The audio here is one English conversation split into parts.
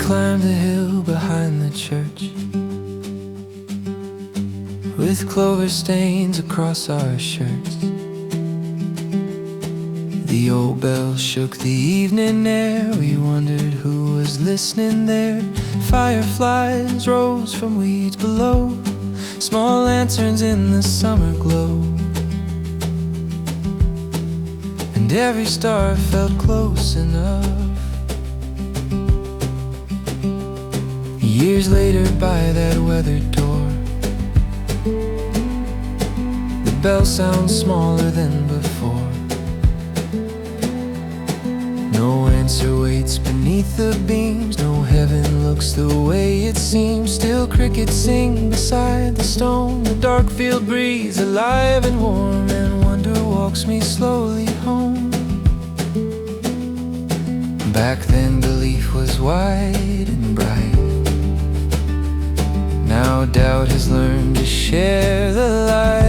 climbed the hill behind the church, with clover stains across our shirts. The old bell shook the evening air. We wondered who was listening there. Fireflies rose from weeds below, small lanterns in the summer glow, and every star felt close enough. Years later by that weathered door, the bell sounds smaller than before. No answer waits beneath the beams, no heaven looks the way it seems. Still crickets sing beside the stone, the dark field breeze alive and warm, and wonder walks me slowly home. Back then belief was wide and bright, now doubt has learned to share the light.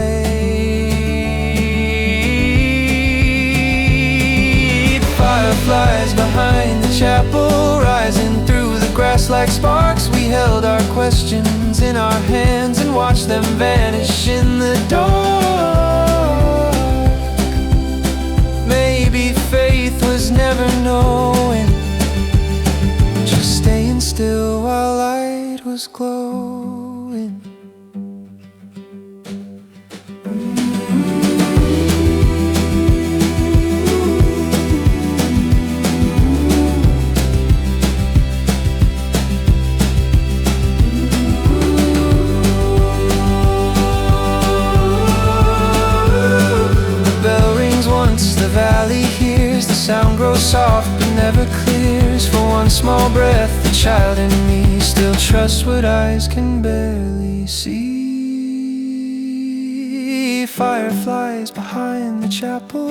Fireflies behind the chapel, rising through the grass like sparks. We held our questions in our hands and watched them vanish in the dark. Maybe faith was never knowing, just staying still while light was glowing. The valley hears, the sound grows soft but never clears. For one small breath, the child in me still trusts what eyes can barely see. Fireflies behind the chapel,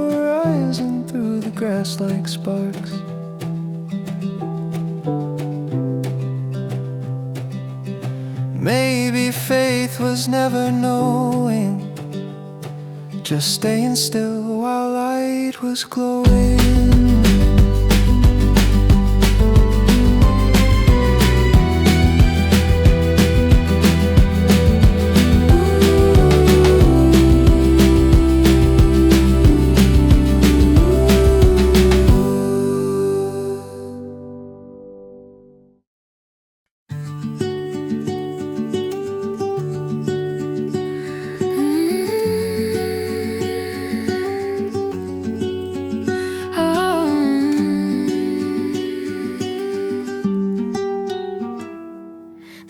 rising through the grass like sparks. Maybe faith was never knowing, just staying still while light was glowing.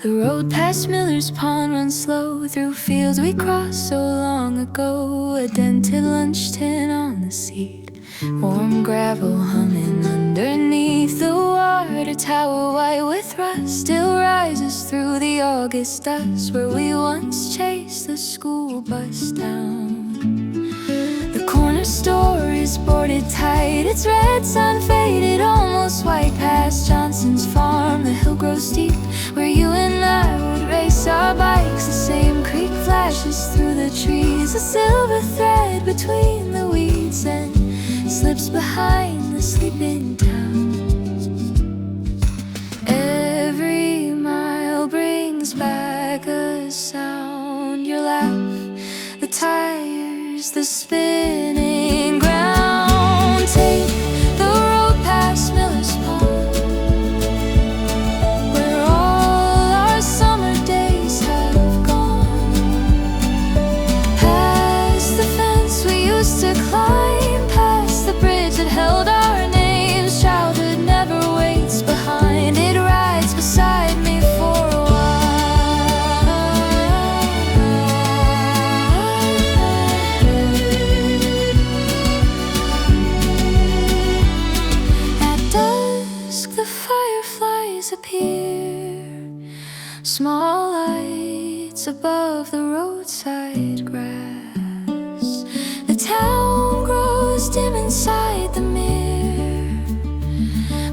The road past Miller's Pond runs slow through fields we crossed so long ago. A dented lunch tin on the seat, warm gravel humming underneath. The water tower white with rust still rises through the August dust, where we once chased the school bus down. The corner store is boarded tight, its red sun faded almost white. Past Johnson's farm, the hill grows steep, where you and I would race our bikes. The same creek flashes through the trees, a silver thread between the weeds, and slips behind the sleeping town. Every mile brings back a sound, your laugh, the tires, the spinning ground. Take the road past Miller's Pond, where all our summer days have gone. Past the fence we used to climb, past the bridge that held our names. Childhood never waits behind, it rides beside me for a appear, small lights above the roadside grass. The town grows dim inside the mirror,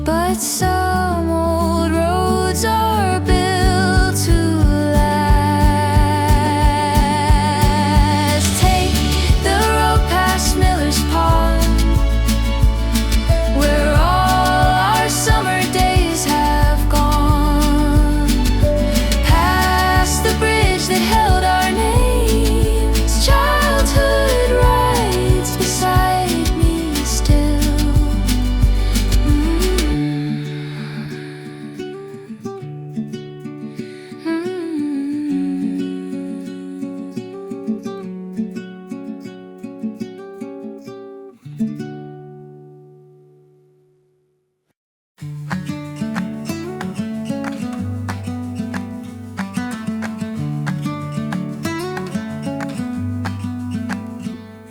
but some old roads are built to last. Take the road past Miller's Pond, where all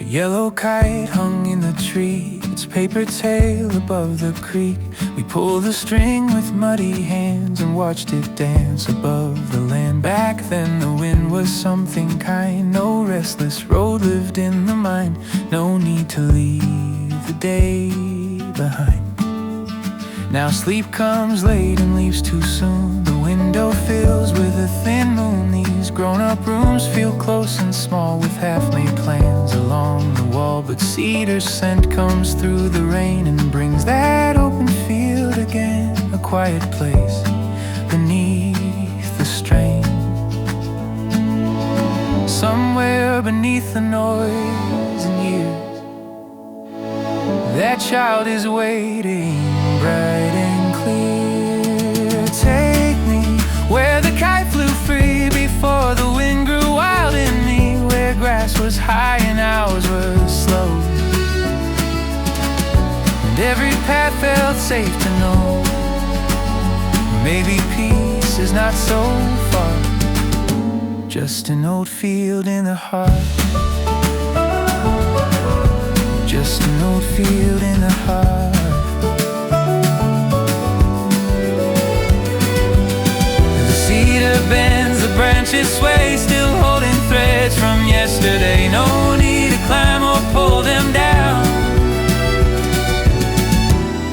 Yellow kite hung in the tree, its paper tail above the creek. We pulled the string with muddy hands and watched it dance above the land. Back then the wind was something kind, no restless road lived in the mind. No need to leave the day behind. Now sleep comes late and leaves too soon. The window fills with a thin moon. These grown-up rooms feel close and small, with half-made plans along the wall. But Cedar's scent comes through the rain and brings that open field again. A quiet place beneath the strain. Somewhere beneath the noise and years, that child is waiting, bright and clear. Take me where the kite flew free before the wind grew wild in me, where grass was high and ours was slow, and every path felt safe to know. Maybe peace is not so far, just an old field in the heart. Just an old field in the heart. The cedar bends, the branches sway, still holding threads from yesterday. No need to climb or pull them down.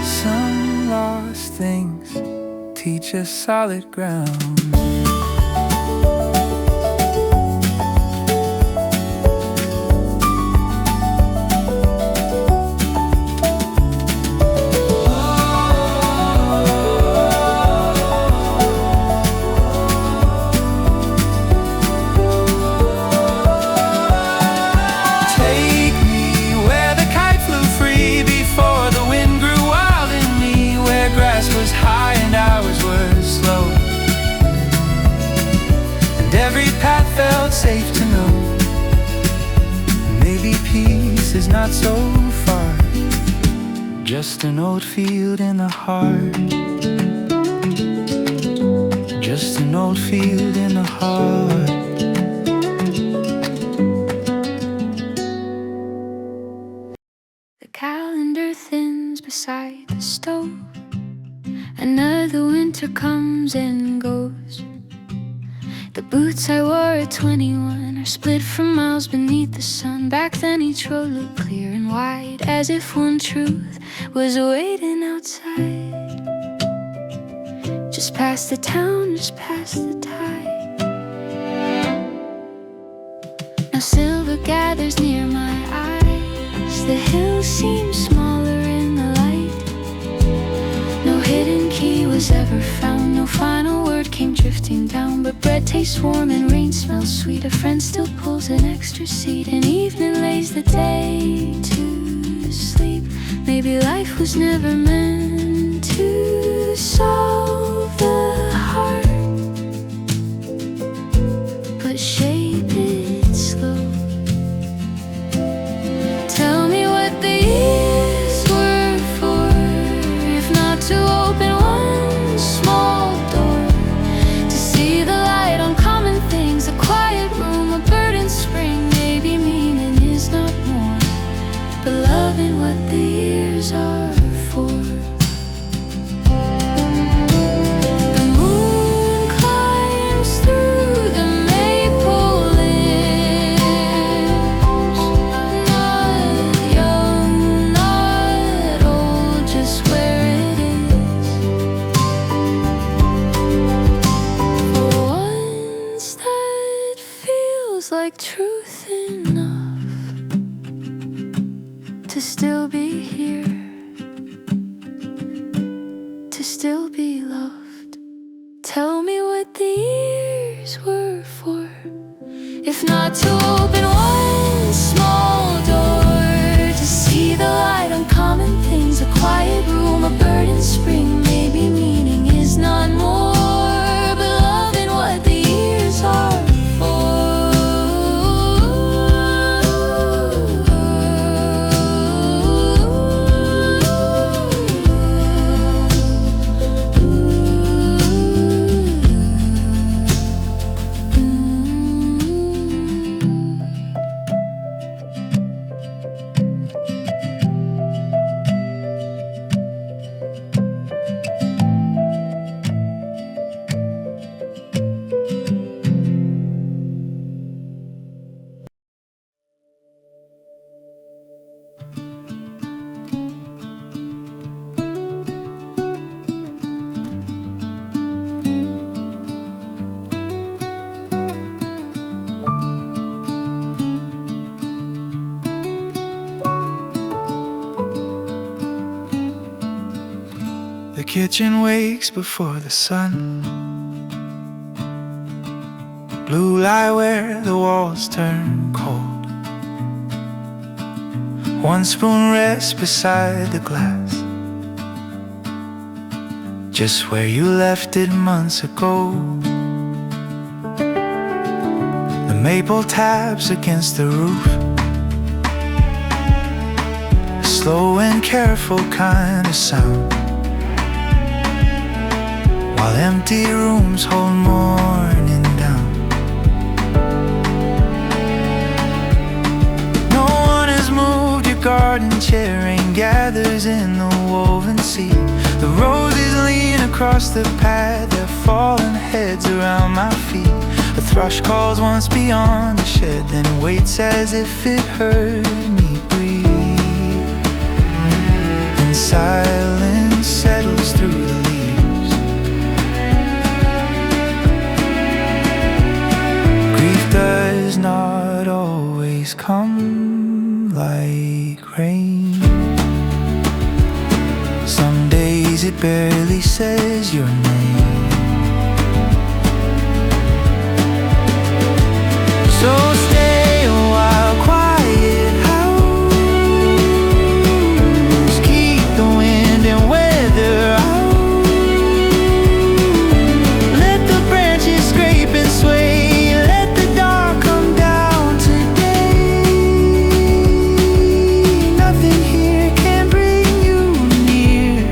Some lost things teach us solid ground. Safe to know, maybe peace is not so far, just an old field in the heart. Just an old field in the heart. The calendar thins beside the stove. Another winter comes and goes. The boots I wore at 21 are split from miles beneath the sun. Back then each road looked clear and wide, as if one truth was waiting outside. Just past the town, just past the tide. Now silver gathers near my eyes. The hills seem smaller in the light. No hidden key was ever found, no final word came drifting down. But bread tastes warm and rain smells sweet. A friend still pulls an extra seat, and evening lays the day to sleep. Maybe life was never meant to solve the heart, but shape it slow. Tell me what the years were for, if not to open one small door, to see the light on common things, a quiet room, a bird in spring. Maybe meaning is not more, but loving what the years are for. The moon climbs through the maple limbs, not young, not old, just where it is. For once that feels like truth enough to still be here, to still be loved. Tell me what the years were for, if not to open one small door, to see the light on common things, a quiet room, a bird in spring. Maybe meaning is not more, but loving what the years are for. kitchen wakes before the sun. Blue light where the walls turn cold. One spoon rests beside the glass, just where you left it months ago. The maple taps against the roof, a slow and careful kind of sound, while empty rooms hold morning down. No one has moved your garden chair, rain gathers in the woven sea. The roses lean across the path, their fallen heads around my feet. A thrush calls once beyond the shed, then waits as if it heard me breathe. And silence settles through the leaves. Grief does not always come like rain. Some days it barely says your name. So stay a while, quiet house. Keep the wind and weather out. Let the branches scrape and sway. Let the dark come down today. Nothing here can bring you near,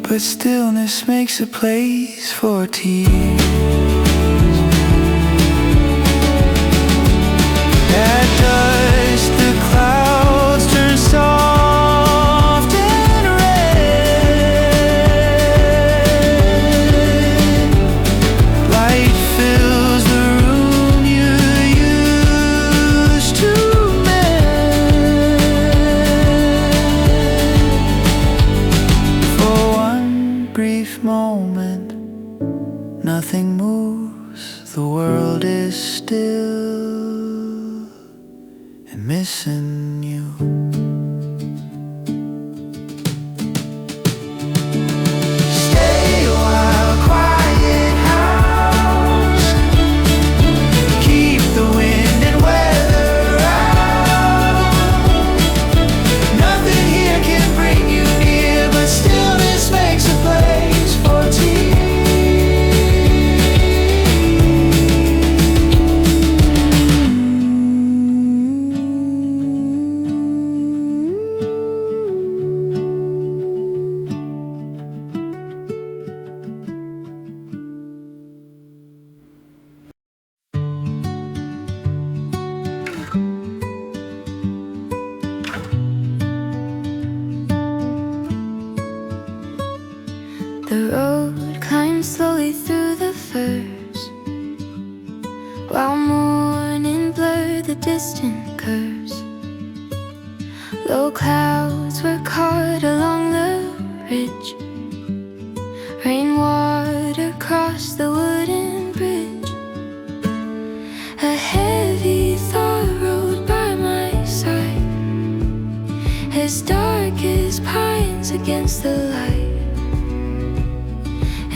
but stillness makes a place for tears. At dusk the clouds turn soft and red. Light fills the room you used to mend. For one brief moment, nothing moves, the world is still and missing you. Stay a while, quiet house. Keep the wind and weather out. Nothing here can bring you near, but stillness makes a place for tears. The road climbs slowly through the firs, while morning blurred the distant curves. Low clouds were caught along the ridge. Rainwater crossed the wooden bridge. A heavy thought rode by my side, as dark as pines against the light.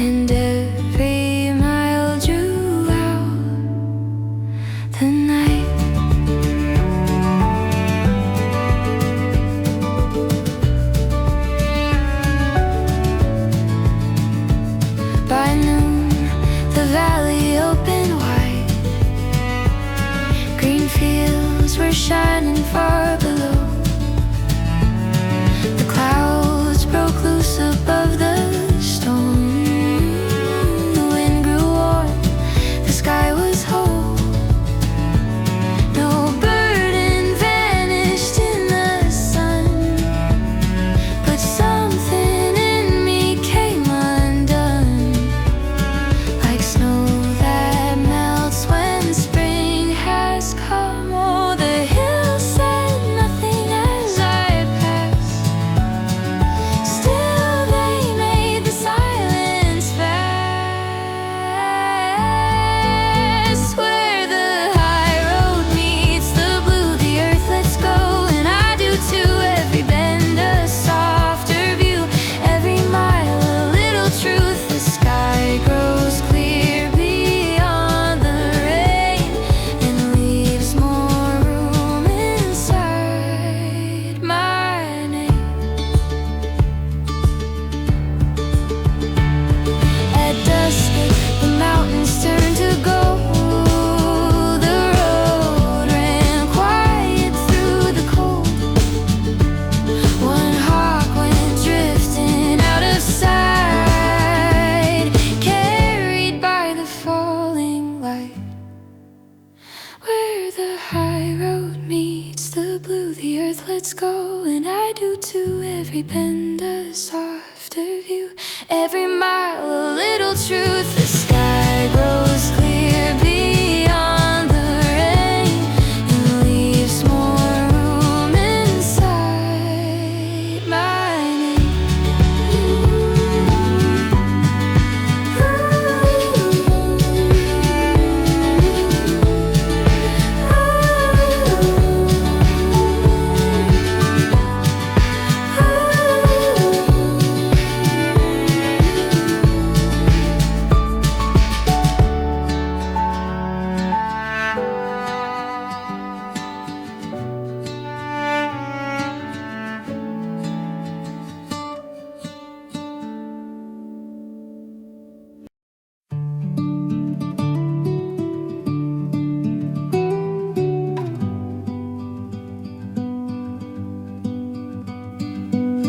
And every mile drew out the night. By noon, the valley opened wide. Green fields were shining far below. The clouds broke loose above the storm. The streets go, and I do too. Every bend a softer view, every mile a little truth. The sky grows clear beyond the rain and leaves more room inside my name.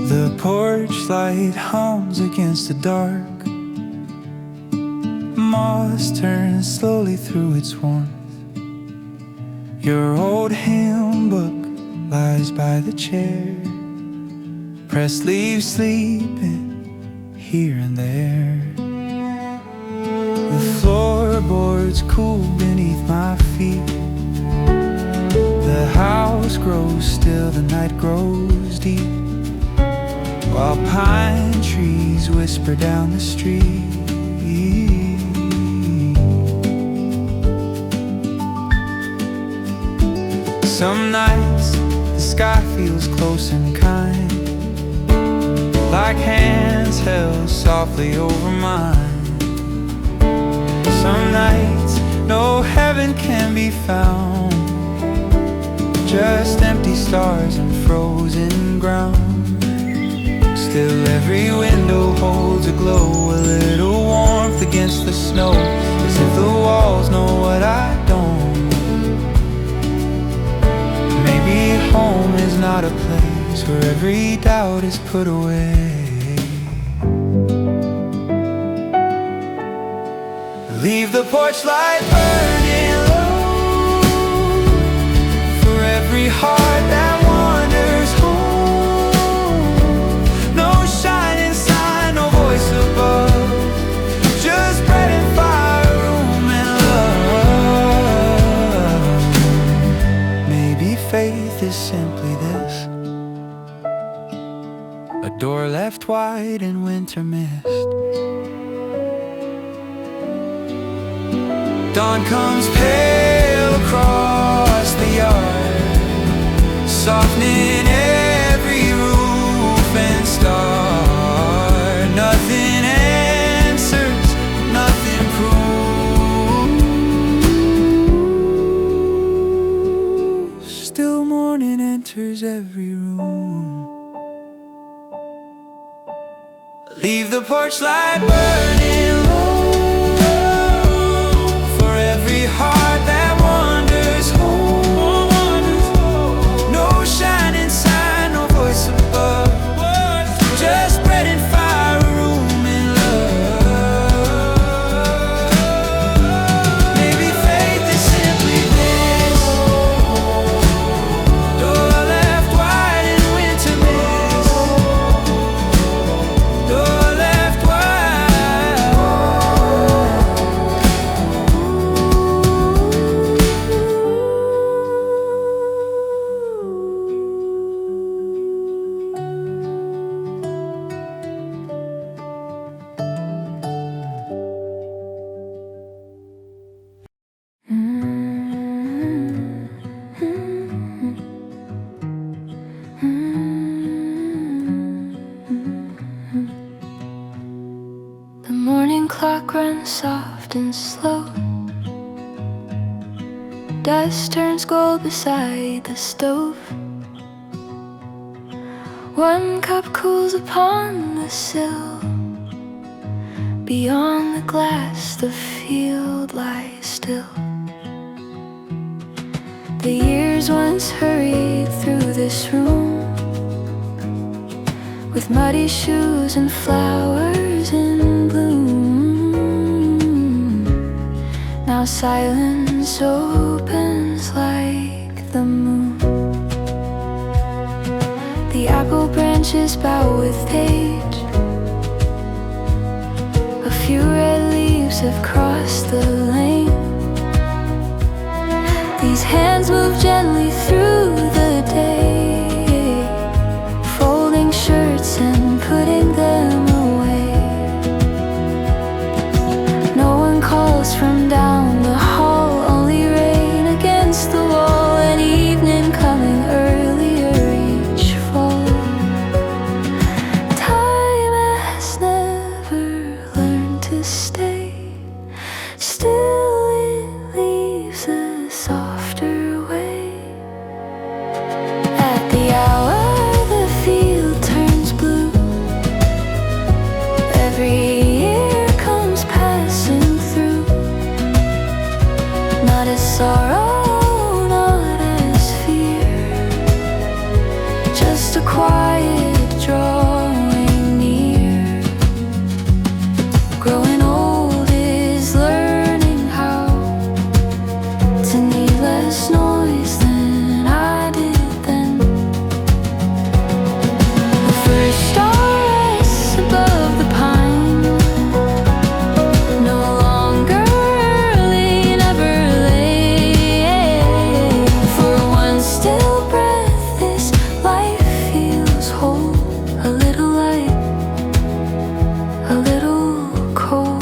The porch light hums against the dark. Moss turns slowly through its warmth. Your old hymn book lies by the chair. Pressed leaves sleeping here and there. The floorboards cool beneath my feet. The house grows still, the night grows deep, while pine trees whisper down the street. Some nights the sky feels close and kind, like hands held softly over mine. Some nights no heaven can be found, just empty stars and frozen ground. Still every window holds a glow, a little warmth against the snow, as if the walls know what I don't. Maybe home is not a place where every doubt is put away. Leave the porch light burning low for every heart that wanders home. No shining sign, no voice above, just bread and fire, room and love. Maybe faith is simply this: a door left wide in winter mist. Dawn comes pale across the yard, softening every roof and star. Nothing answers, nothing proves. Still morning enters every room. Leave the porch light burning low for every heart that wanders home. No shining sign, no voice above, just bread and fire, room and love. Maybe faith is simply this: door left wide in winter mist. Door left wide. The morning clock runs soft and slow. Dust turns gold beside the stove. One cup cools upon the sill. Beyond the glass, the field lies still. The years once hurried through this room, with muddy shoes and flowers in bloom. Now silence opens like the moon. branches bow with page. A few red leaves have crossed the lane. These hands move gently through the day, folding shirts and putting them away. No one calls from down the hall, only rain against the wall, and evening coming earlier each fall. Time has never learned to stay still, it leaves a softer way. At the hour the field turns blue, every year comes passing through. Not as sorrow, not as fear, just a quiet drawing near. Growing old is learning how to need less noise than I did then. The first star rests above the pine, no longer early, never late. For one still breath, this life feels whole, a little light, a little cold.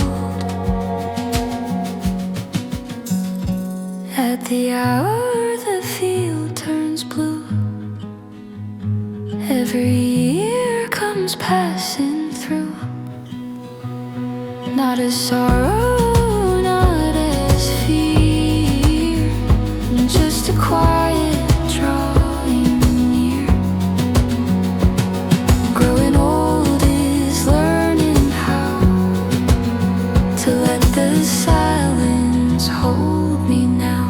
At the hour the field turns blue, every year comes passing through. Not as sorrow, not as fear, just a quiet drawing near. Growing old is learning how to let the silence hold me now.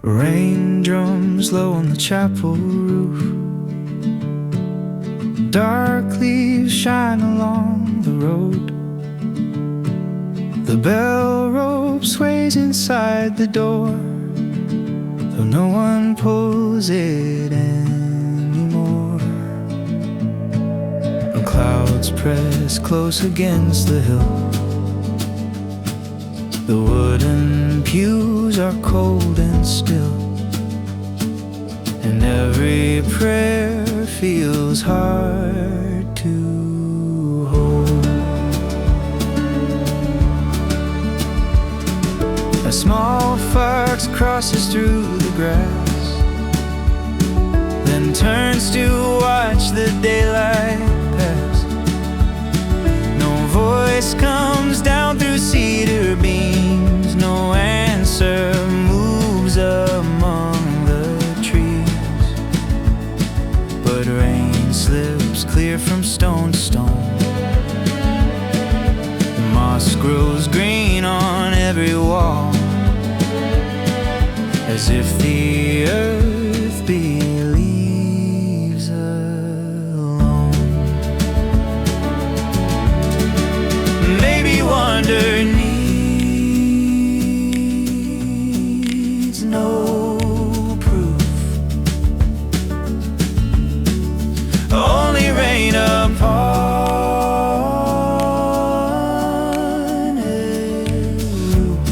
Rain drums low on the chapel roof, dark leaves shine along the road. The bell rope sways inside the door, though no one pulls it anymore. And clouds press close against the hill. The wooden pews are cold and still, and every prayer feels hard to hold. A small fox crosses through the grass, then turns to watch the daylight pass. No voice comes down through cedar beams, no answer moves among the trees, but rain slips clear from stone to stone. The moss grows green on every wall, as if the earth believes alone. Maybe wonder needs no proof, only rain upon a roof.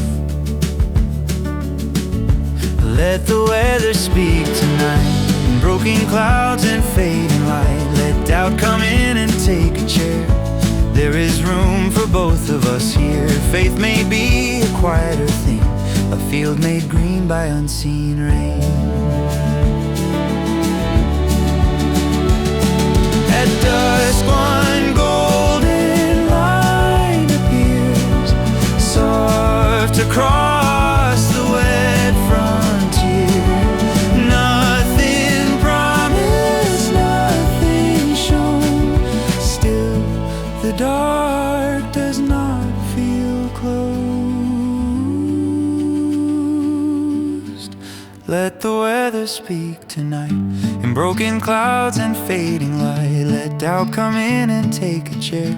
Let the weather speak tonight, broken clouds and fading light. Let doubt come in and take a chair. There is room for both of us here. Faith may be a quieter thing, a field made green by unseen rain. At dusk one golden line appears, soft across the wet frontier. Nothing speak tonight. In broken clouds and fading light, let doubt come in and take a chair.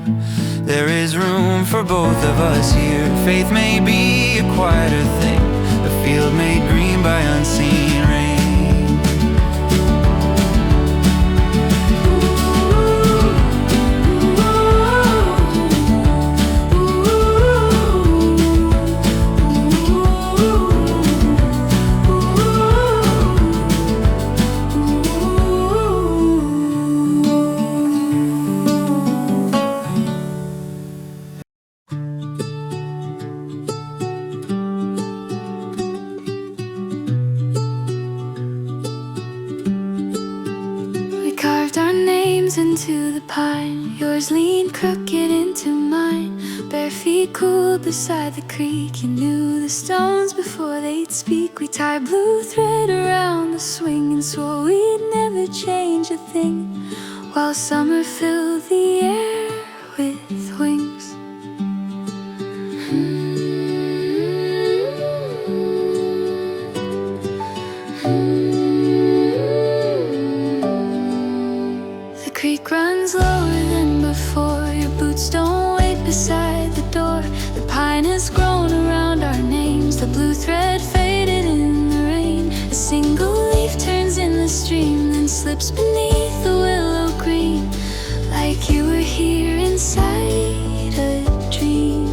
There is room for both of us here. Faith may be a quieter thing, a field made green by unseen rain. Into the pine, yours leaned crooked into mine. Bare feet cooled beside the creek. You knew the stones before they'd speak. We tied blue thread around the swing and swore we'd never change a thing, while summer filled the air with wings. Runs lower than before. Your boots don't wait beside the door. The pine has grown around our names. The blue thread faded in the rain. A single leaf turns in the stream, then slips beneath the willow green, like you were here inside a dream.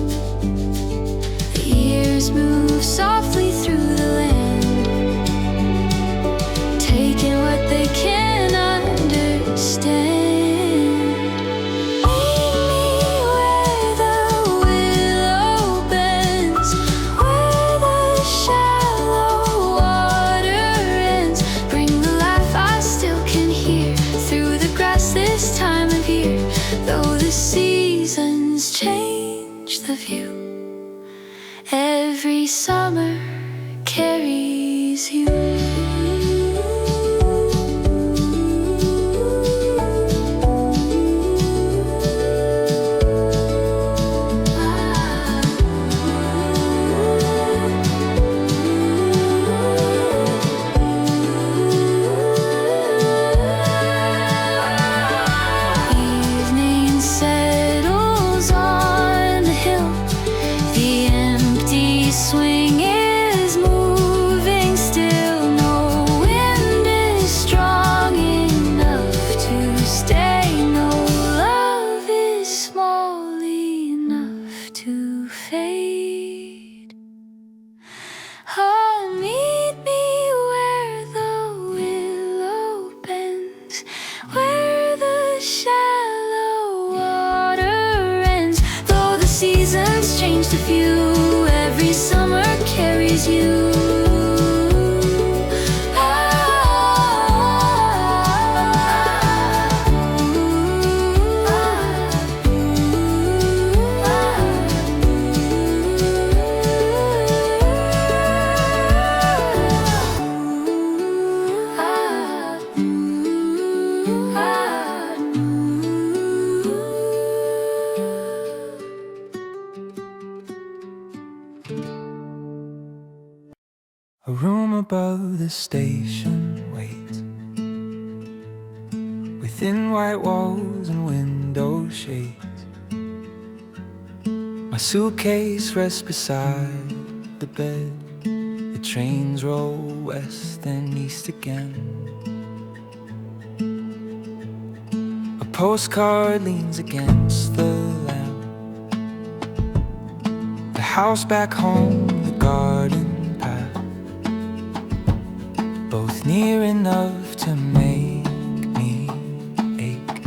The years move softly through the land, taking what they can understand. Seasons change the view. Every summer carries you. Change the view. Every summer carries you. A room above the station waits, within white walls and window shades. My suitcase rests beside the bed. The trains roll west and east again. A postcard leans against the lamp. The house back home, the garden, both near enough to make me ache.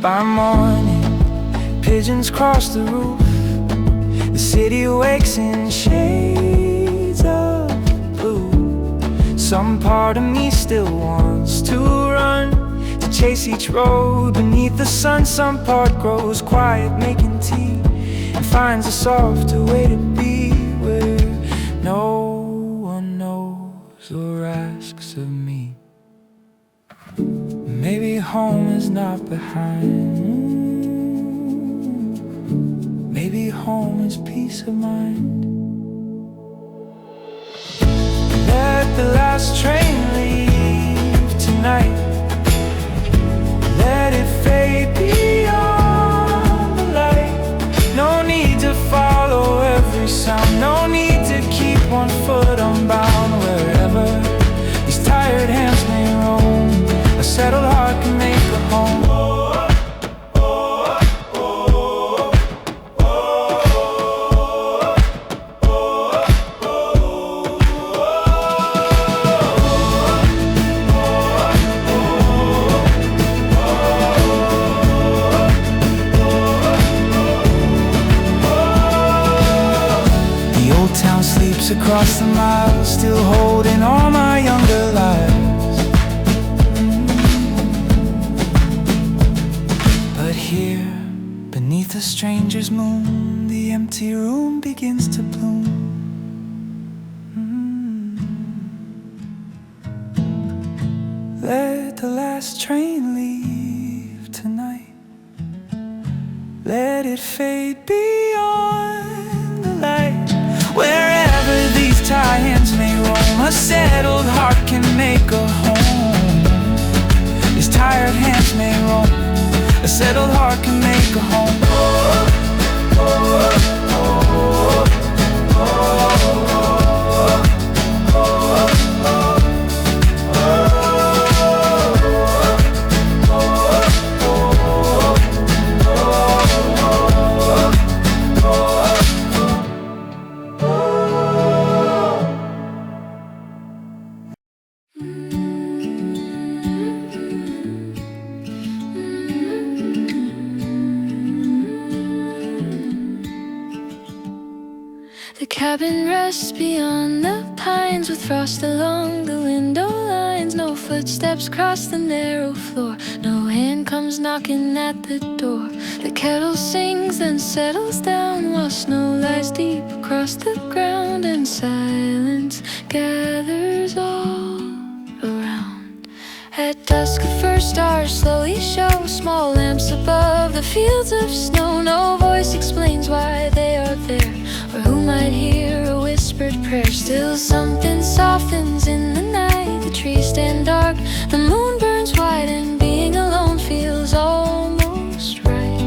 By morning, pigeons cross the roof. The city wakes in shades of blue. Some part of me still wants to run, to chase each road beneath the sun. Some part grows quiet, making tea, and finds a softer way to be, where no or asks of me. Maybe home is not behind. Maybe home is peace of mind. Let the last train leave tonight. Let it fade beyond the light. No need to follow every sound, no need to keep one foot unbound. Wherever these tired hands may roam, a settled heart can make a home. Across the miles, still holding all my younger lives. But here, beneath a stranger's moon, the empty room begins to bloom. Let the last train leave tonight. Let it fade beyond the light. Wherever these tired hands may roam, a settled heart can make a home. These tired hands may roam, a settled heart can make a home. The cabin rests beyond the pines, with frost along the window lines. No footsteps cross the narrow floor, no hand comes knocking at the door. The kettle sings then settles down, while snow lies deep across the ground, and silence gathers all around. At dusk the first stars slowly show, small lamps above the fields of snow. No voice explains why they are there, or who might hear a whispered prayer. Still something softens in the night, the trees stand dark, the moon burns white, and being alone feels almost right.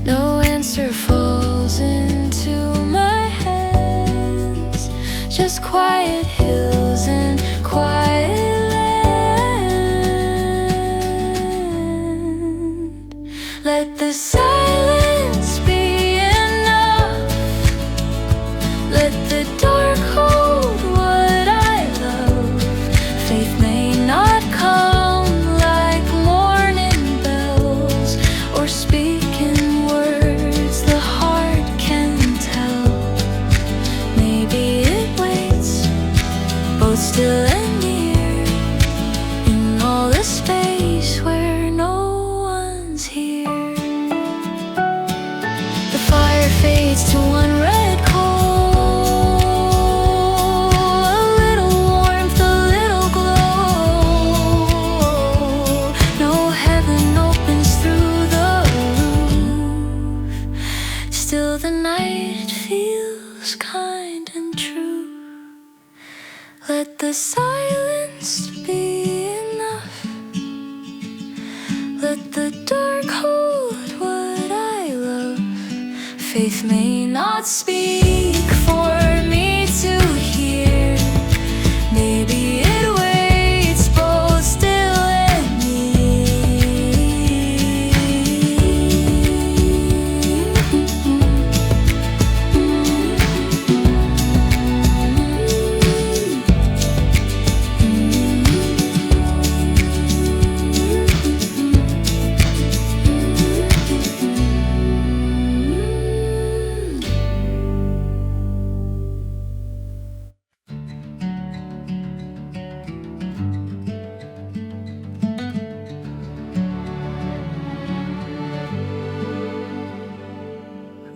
No answer falls into my hands, just quiet hills and quiet land. Let the silence be enough. Let the dark hold what I love. Faith may not come like morning bells, or speak in words the heart can tell. Maybe it waits, both still and near, in all the space where no one's here. The fire fades to one red coal, a little warmth, a little glow. No heaven opens through the roof, still the night feels kind and true. Let the silence be enough. Let the dark hold what I love. Faith may not speak for me to hear. Maybe it waits, both still and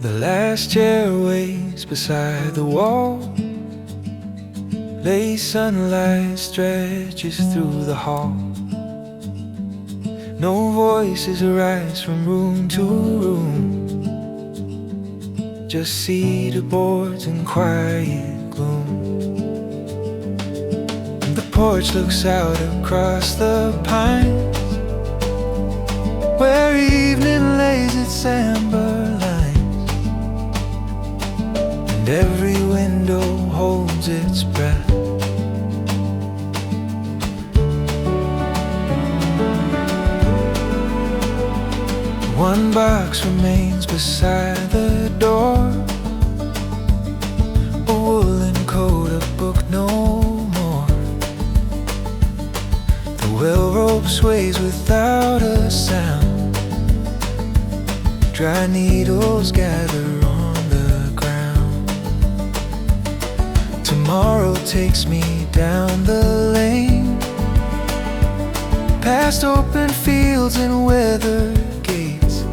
The last chair waits beside the wall. Late sunlight stretches through the hall. No voices arise from room to room, just cedar boards and quiet gloom. porch looks out across the pines, where evening lays its amber lines, and every window holds its breath. One box remains beside the door, a woolen coat, a book, no more. The well rope sways without a sound, dry needles gather on the ground. Tomorrow takes me down the lane, past open fields and weathered gates,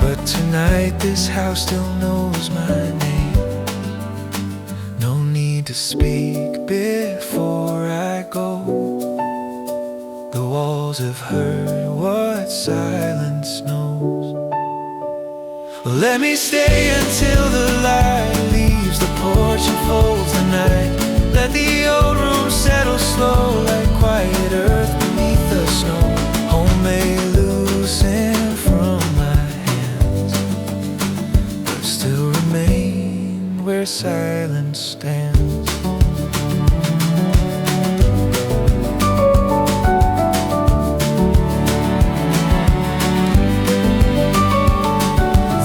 but tonight this house still knows my name. No need to speak before I go. The walls have heard what silence knows. Let me stay until the light leaves the porch and folds the night. Let the old room settle slow like quiet earth beneath the snow. Home may loosen from my hands, but still remain where silence stands.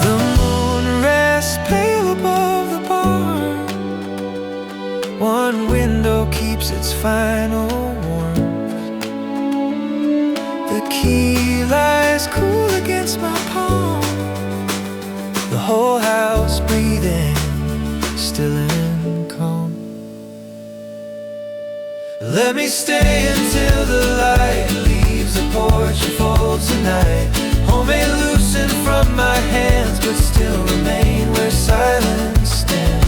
The moon rests pale above the barn. One window keeps its final warmth. The key lies cool against my palm. The whole house breathing, still and calm. Let me stay until the light leaves the porch and folds the night. Home may loosen from my hands, but still remain where silence stands.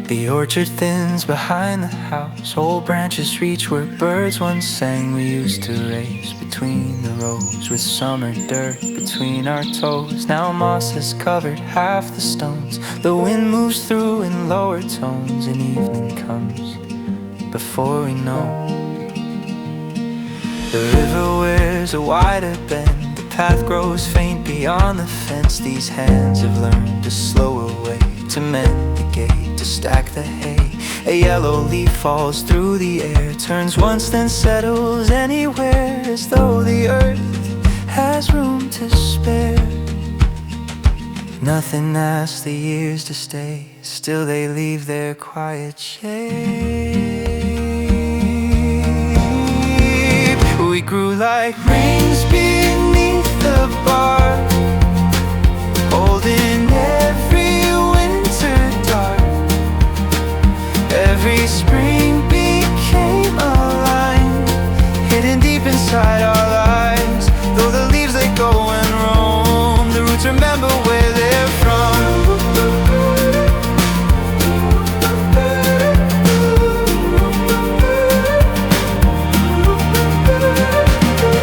The orchard thins behind the house. Old branches reach where birds once sang. We used to race between the rows, with summer dirt between our toes. Now moss has covered half the stones. The wind moves through in lower tones, and evening comes before we know. The river wears a wider bend. The path grows faint beyond the fence. These hands have learned to slow away, to mend the gate, to stack the hay. A yellow leaf falls through the air, turns once then settles anywhere, as though the earth has room to spare. Nothing asks the years to stay, still they leave their quiet shape. We grew like rains beneath the bark, holding every winter dark. Every spring became a line, hidden deep inside our lives. Though the leaves they go and roam, the roots remember where they're from.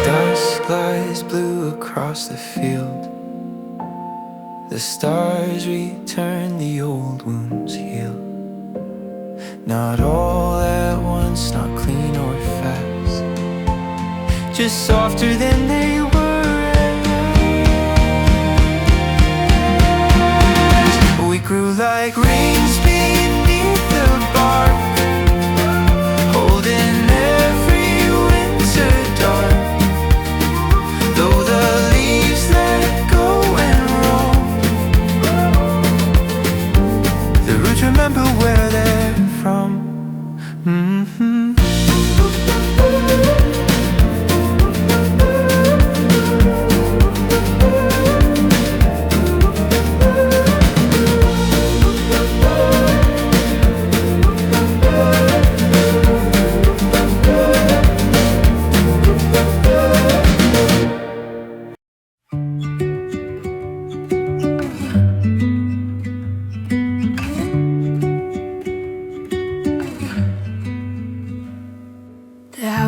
Dusk lies blue across the field. The stars return, the old wounds heal. Not all at once, not clean or fast, just softer than they were at last. We grew like rains beneath the bark, holding every winter dark. Though the leaves let go and roam, the roots remember where they're from.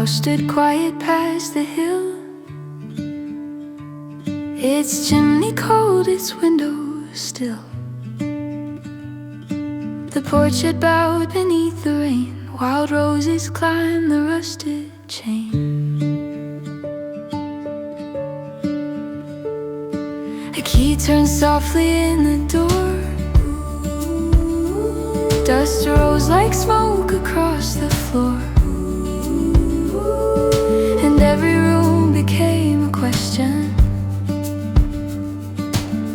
house stood quiet past the hill. Its chimney cold, its window still. The porch had bowed beneath the rain. Wild roses climbed the rusted chain. A key turned softly in the door. Dust rose like smoke across the floor, and every room became a question.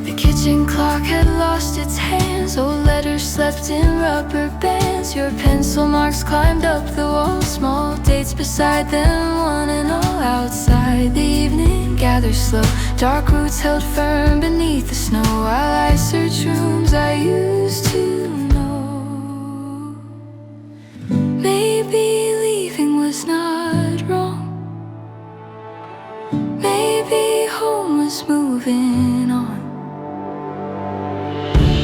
The kitchen clock had lost its hands. Old letters slept in rubber bands. Your pencil marks climbed up the wall. Small dates beside them, one and all. Outside the evening gathered slow. Dark roots held firm beneath the snow, while I searched rooms I used to know. Maybe leaving was not wrong. Maybe home was moving on.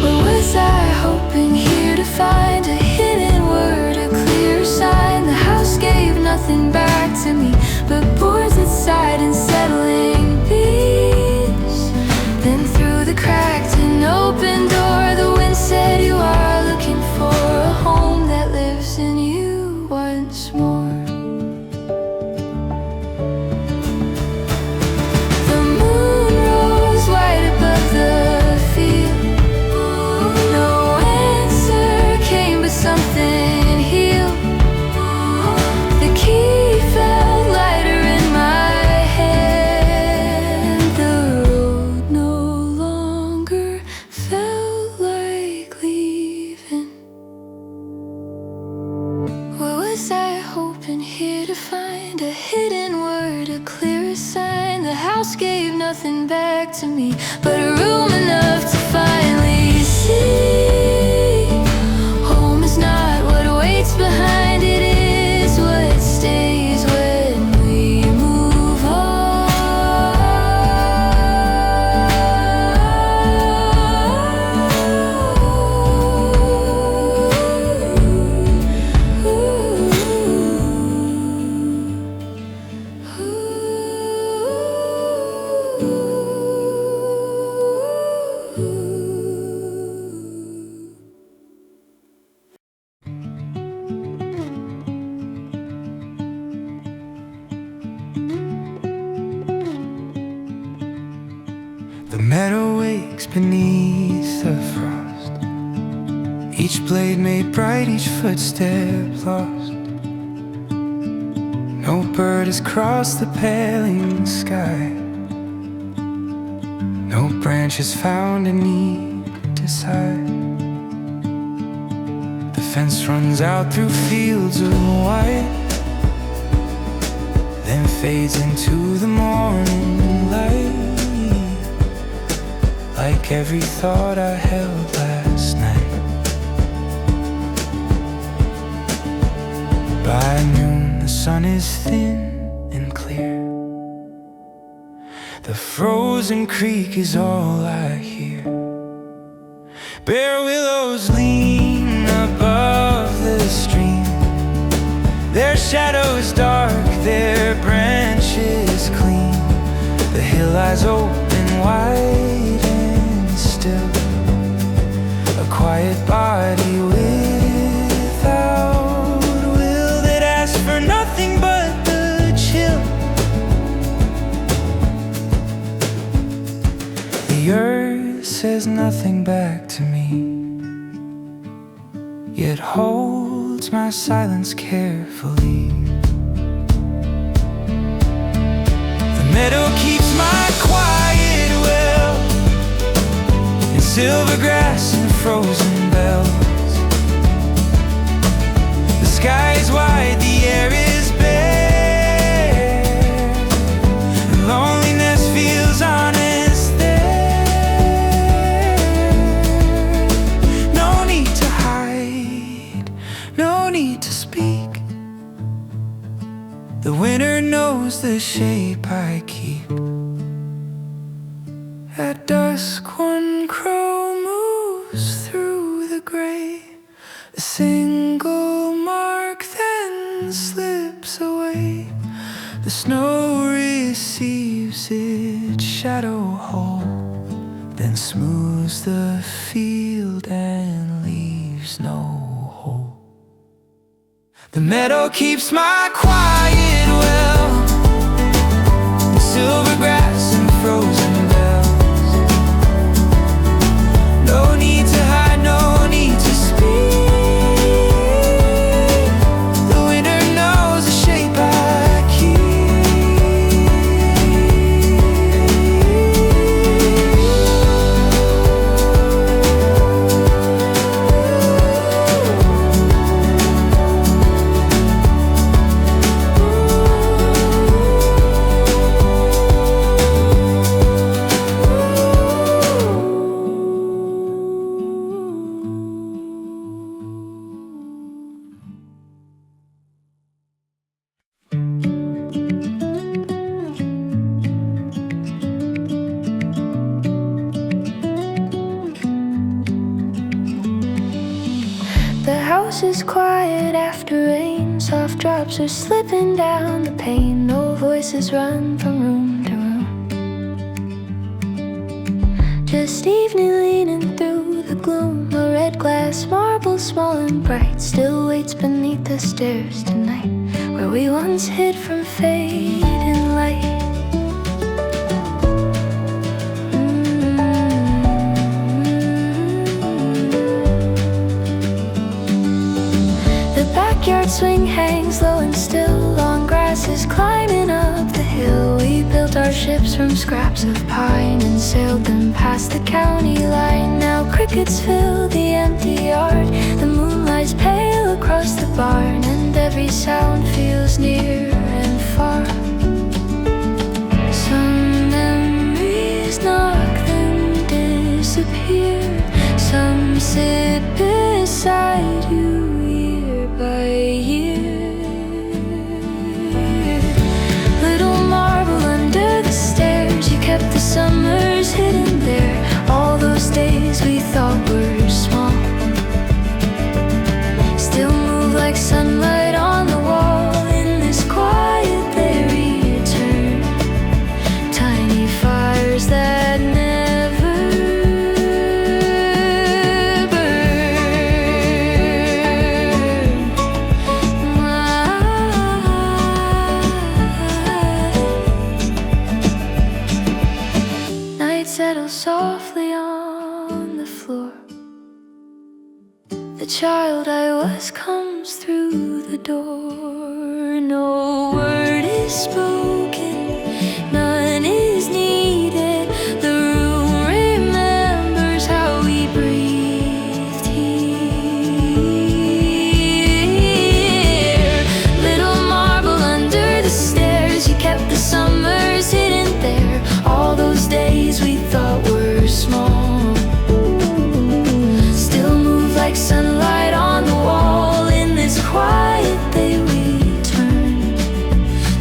Or was I hoping here to find a hidden word, a clear sign? The house gave nothing back to me but boards that sighed and settling peace. Then through the cracked and open door, the wind said, you are looking for a home that lives in you once more. The moon rose white above the field. No answer came, but something healed. The key felt lighter in my hand. The road no longer felt like leaving. What was I hoping here to find? A hidden word, a clearer sign. The house gave nothing back to me but a room enough to finally see. Home is not what waits behind, it is what stays when we move The meadow wakes beneath the frost. Each blade made bright, each footstep lost. No bird has crossed the paling sky. No branch has found a need to sigh. The fence runs out through fields of white, then fades into the morning light. Like every thought I held last night. By noon the sun is thin and clear. The frozen creek is all I hear. Bare willows lean above the stream. Their shadows dark, their branches clean. The hill lies open wide and still. A quiet body without will, that asks for nothing but the chill. The earth says nothing back to me, yet holds my silence carefully. The meadow keeps my quiet well, in silver grass and frozen bells. The sky is wide, the air is bare, and loneliness feels honest there. No need to hide, no need to speak. The winter knows the shape I keep. At dusk one crow moves through the gray, a single mark then slips away. The snow receives its shadow whole, then smooths the field and leaves no hole. The meadow keeps my quiet well, silver grass and frozen bells. No need to hide, no need to speak. The winter knows the shape I keep. The house is quiet after rain. Soft drops are slipping down the pane. No voices run from room to room. Just evening leaning through the gloom. A red glass marble, small and bright, still waits beneath the stairs tonight, where we once hid from fading light. Backyard swing hangs low and still. Long grass is climbing up the hill. We built our ships from scraps of pine and sailed them past the county line. Now crickets fill the empty yard. The moon lies pale across the barn, and every sound feels near and far. Some memories knock then disappear. Some sit beside you by year. Little marble under the stairs, you kept the summers hidden there. All those days we thought were small still move like sunlight on the wall. In this quiet they return, tiny fires that never settle softly on the floor. The child I was comes through the door. No word is spoken, none is needed. The room remembers how we breathed here. Little marble under the stairs, you kept the summers hidden there. All those days we thought were small still move like sunlight on the wall. In this quiet they return,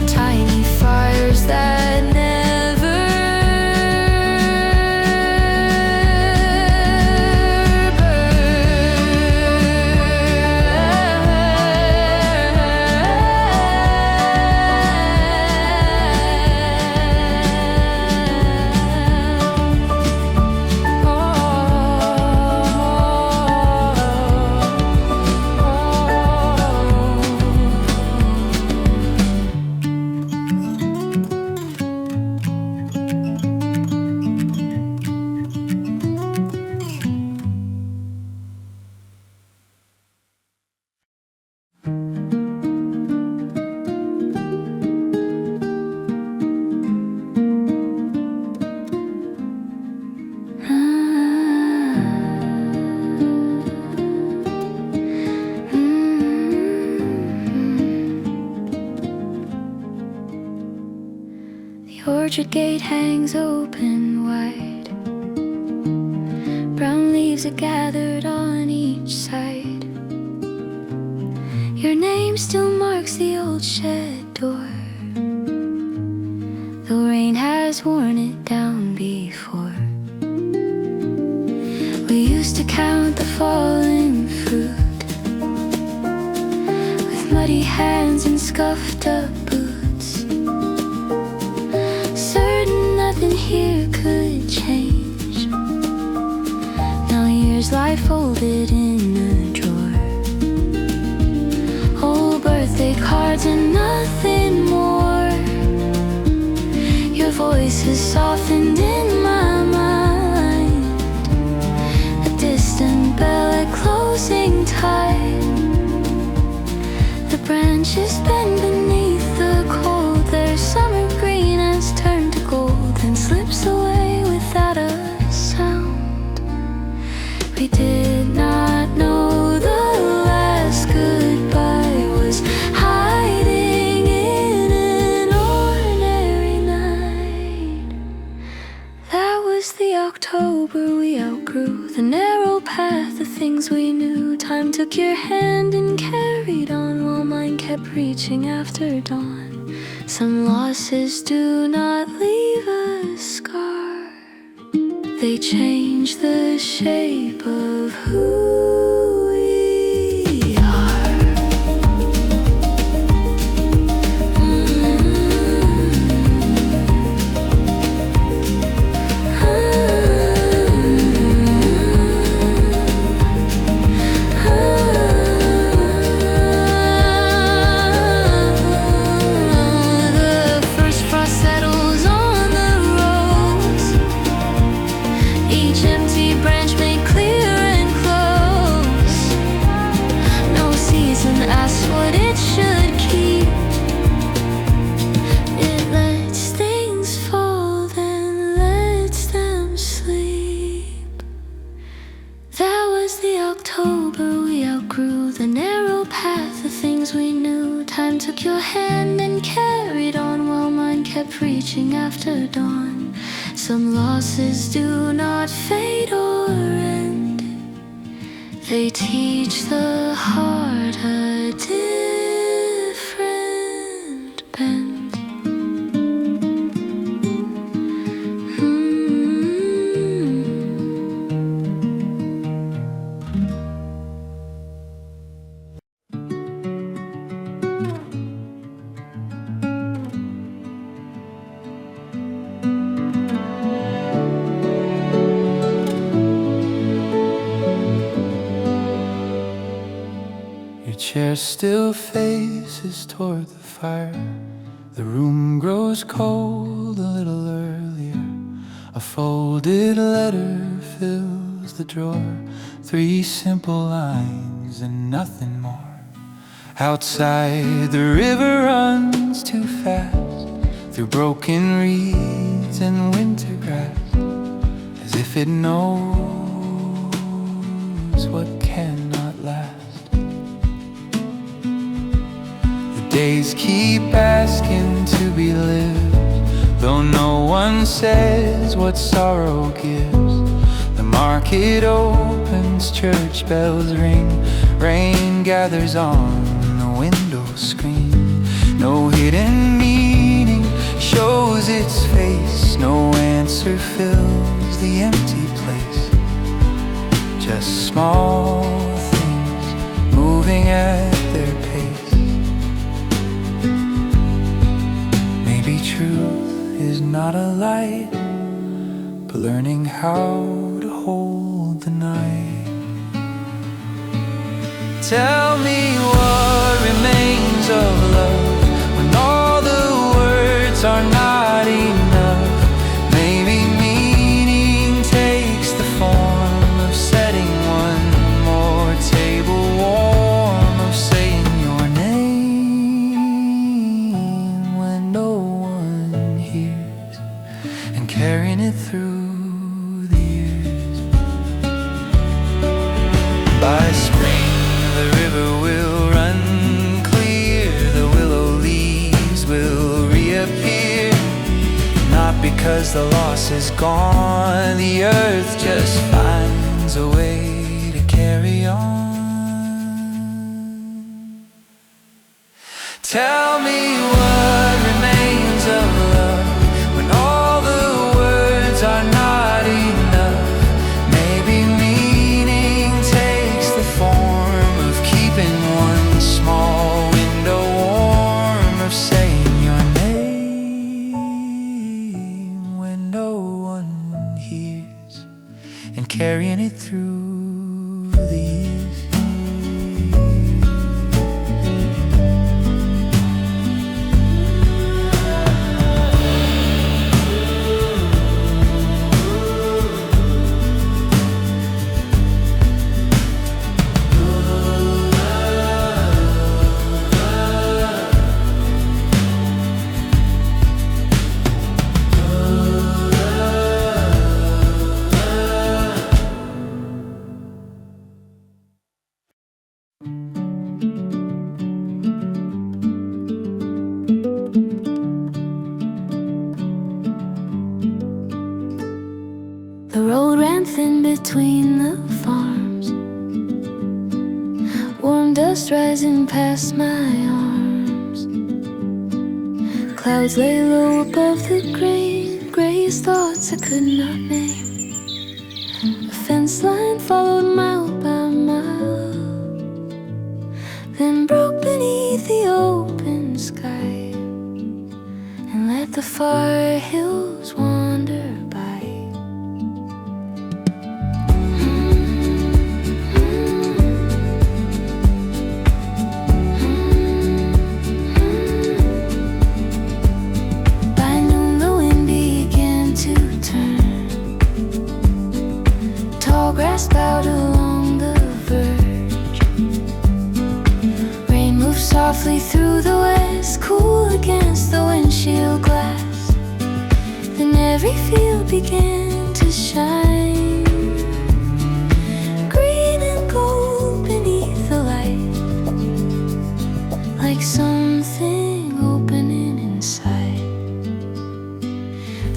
tiny fires that never orchard gate hangs open wide. Brown leaves are gathered on each side. Your name still marks the old shed door, though rain has worn it down before. We used to count the fallen fruit with muddy hands and scuffed up boots, certain nothing here could change. Now years lie folded in a drawer, old birthday cards and nothing more. Your voice has softened in my mind, a distant bell at closing time. The branches bend beneath the cold, their summer green has turned to gold and slips away without a sound. We did not know the last goodbye was hiding in an ordinary night. That was the October we outgrew, the narrow path of things we knew. Time took your hand and carried on, while mine kept reaching after dawn. Some losses do not leave a scar, they change the shape of who we are. The first frost settles on the rose, each empty branch made clear and close. No season asks what it should keep, it lets things fall then lets them sleep. That was the October we outgrew, the narrow path of things we knew. Time took your hand and carried on, while mine kept reaching after dawn. Some losses do not fade or end, they teach the heart a different bend. Your chair still faces toward the fire. The room grows cold a little earlier. A folded letter fills the drawer. 3 simple lines and nothing more. Outside the river runs too fast, through broken reeds and winter grass, as if it knows what cannot last. Days keep asking to be lived, though no one says what sorrow gives. The market opens, church bells ring, rain gathers on the window screen. No hidden meaning shows its face, no answer fills the empty place. Just small things moving at their pace. Maybe truth is not a light, but learning how to hold the night. Tell me what remains of love when all the words are not enough. Maybe meaning takes the form of setting one more table warm, of saying your name when no one hears, and carrying it through the years. By spring the river will run clear, the willow leaves will reappear. Not because the loss is gone, the earth just finds a way to carry on. Tell me what remains of love when all the words are not enough. Maybe meaning takes the form of keeping one small window warm, between the farms. Warm dust rising past my arms. Clouds lay low above the grain, grayest thoughts I could not name. A fence line followed mile by mile, then broke beneath the open sky, and let the far hills wander by. By noon the wind began to turn. Tall grass bowed along the verge. Rain moved softly through the west, cool against the windshield glass. Then every field began to shine, green and gold beneath the light, like something opening inside.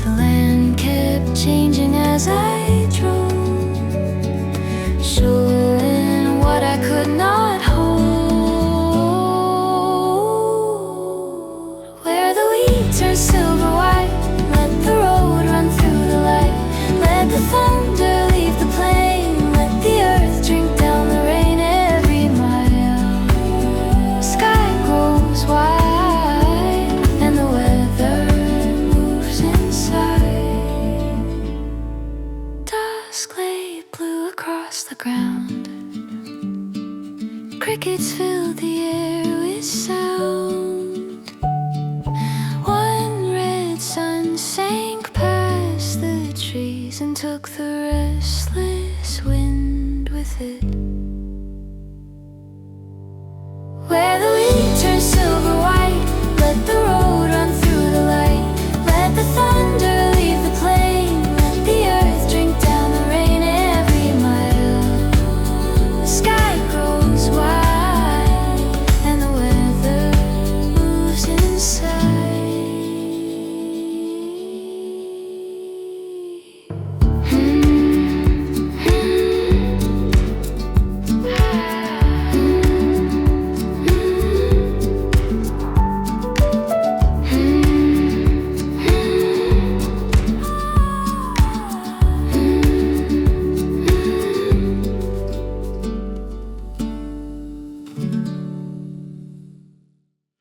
The land kept changing as I drove, showing what I could not hold. Where the weeds are